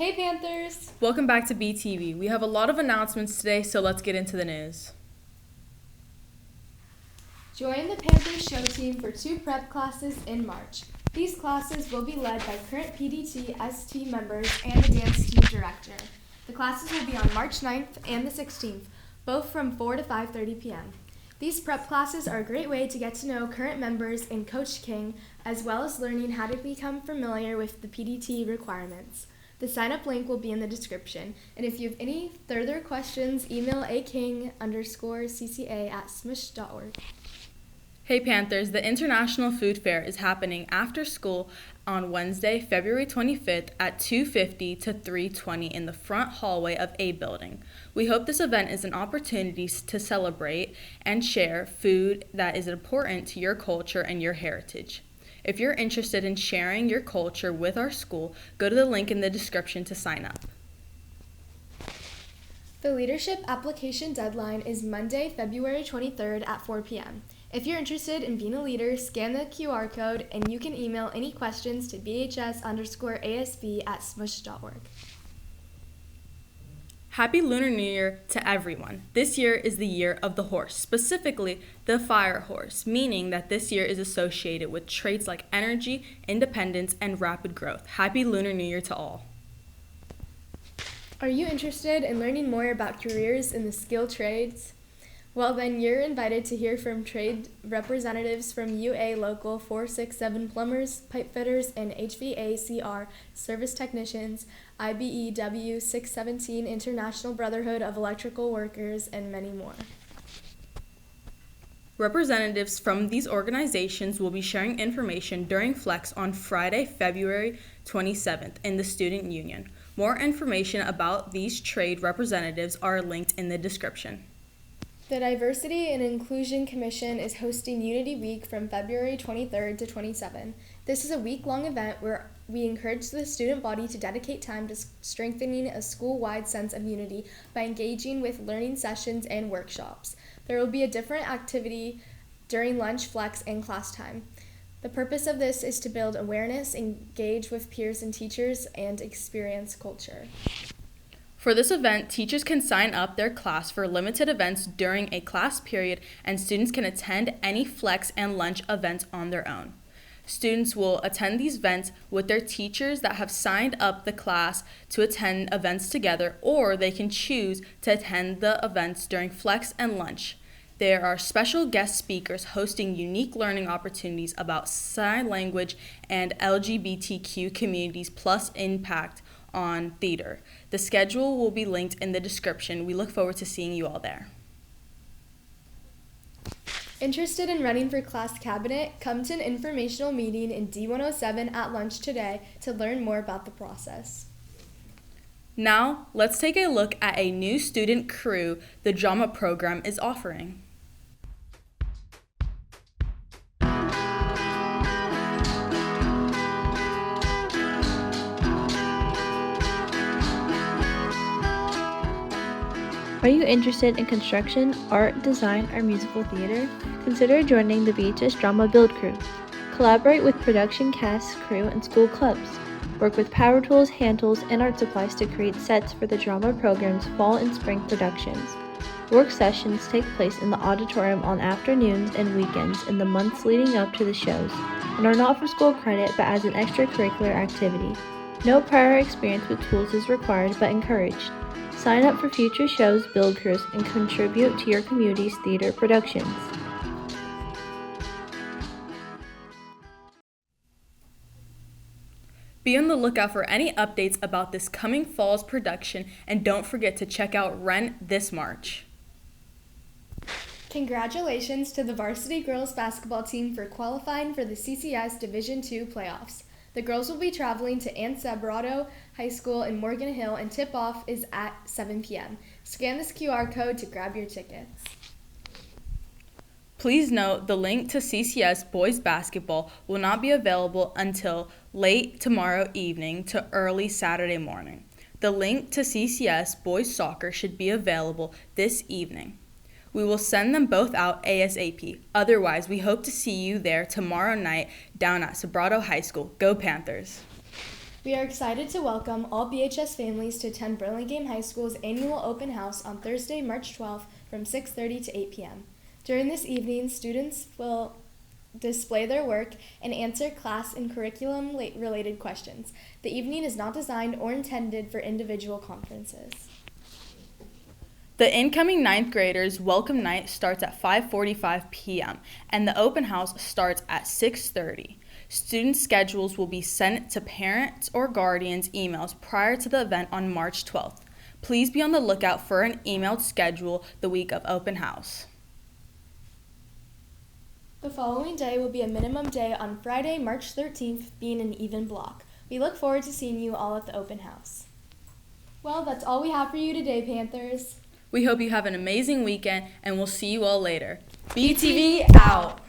Hey Panthers! Welcome back to BTV. We have a lot of announcements today, so let's get into the news. Join the Panthers show team for 2 prep classes in March. These classes will be led by current PDT ST members and the dance team director. The classes will be on March 9th and the 16th, both from 4 to 5:30 p.m. These prep classes are a great way to get to know current members and Coach King, as well as learning how to become familiar with the PDT requirements. The sign-up link will be in the description, and if you have any further questions, email aking_cca@smush.org. Hey Panthers, the International Food Fair is happening after school on Wednesday, February 25th at 2:50 to 3:20 in the front hallway of A Building. We hope this event is an opportunity to celebrate and share food that is important to your culture and your heritage. If you're interested in sharing your culture with our school, go to the link in the description to sign up. The leadership application deadline is Monday, February 23rd at 4 p.m. If you're interested in being a leader, scan the QR code and you can email any questions to bhs_asb@smush.org. Happy Lunar New Year to everyone. This year is the year of the horse, specifically the fire horse, meaning that this year is associated with traits like energy, independence, and rapid growth. Happy Lunar New Year to all. Are you interested in learning more about careers in the skilled trades? Well, then you're invited to hear from trade representatives from UA Local 467 Plumbers, Pipefitters, and HVACR Service Technicians, IBEW 617 International Brotherhood of Electrical Workers, and many more. Representatives from these organizations will be sharing information during Flex on Friday, February 27th in the Student Union. More information about these trade representatives are linked in the description. The Diversity and Inclusion Commission is hosting Unity Week from February 23rd to 27th. This is a week-long event where we encourage the student body to dedicate time to strengthening a school-wide sense of unity by engaging with learning sessions and workshops. There will be a different activity during lunch, flex, and class time. The purpose of this is to build awareness, engage with peers and teachers, and experience culture. For this event, teachers can sign up their class for limited events during a class period, and students can attend any flex and lunch events on their own. Students will attend these events with their teachers that have signed up the class to attend events together, or they can choose to attend the events during flex and lunch. There are special guest speakers hosting unique learning opportunities about sign language and LGBTQ communities plus impact on theater. The schedule will be linked in the description. We look forward to seeing you all there. Interested in running for class cabinet? Come to an informational meeting in D107 at lunch today to learn more about the process. Now, let's take a look at a new student crew the drama program is offering. Are you interested in construction, art, design, or musical theater? Consider joining the BHS Drama Build Crew. Collaborate with production cast, crew, and school clubs. Work with power tools, hand tools, and art supplies to create sets for the drama program's fall and spring productions. Work sessions take place in the auditorium on afternoons and weekends in the months leading up to the shows, and are not for school credit but as an extracurricular activity. No prior experience with tools is required but encouraged. Sign up for future shows, build crews, and contribute to your community's theater productions. Be on the lookout for any updates about this coming fall's production, and don't forget to check out Rent this March. Congratulations to the varsity girls basketball team for qualifying for the CCS Division II playoffs. The girls will be traveling to Ansabrado High School in Morgan Hill, and tip-off is at 7 p.m. Scan this QR code to grab your tickets. Please note the link to CCS boys basketball will not be available until late tomorrow evening to early Saturday morning. The link to CCS boys soccer should be available this evening. We will send them both out ASAP. Otherwise, we hope to see you there tomorrow night down at Sabrado High School. Go Panthers! We are excited to welcome all BHS families to attend Burlingame High School's annual open house on Thursday, March 12th from 6:30 to 8 p.m. During this evening, students will display their work and answer class and curriculum-related questions. The evening is not designed or intended for individual conferences. The incoming 9th graders' welcome night starts at 5:45 p.m. and the open house starts at 6:30. Student schedules will be sent to parents or guardians' emails prior to the event on March 12th. Please be on the lookout for an emailed schedule the week of open house. The following day will be a minimum day on Friday, March 13th, being an even block. We look forward to seeing you all at the open house. Well, that's all we have for you today, Panthers. We hope you have an amazing weekend, and we'll see you all later. BTV out!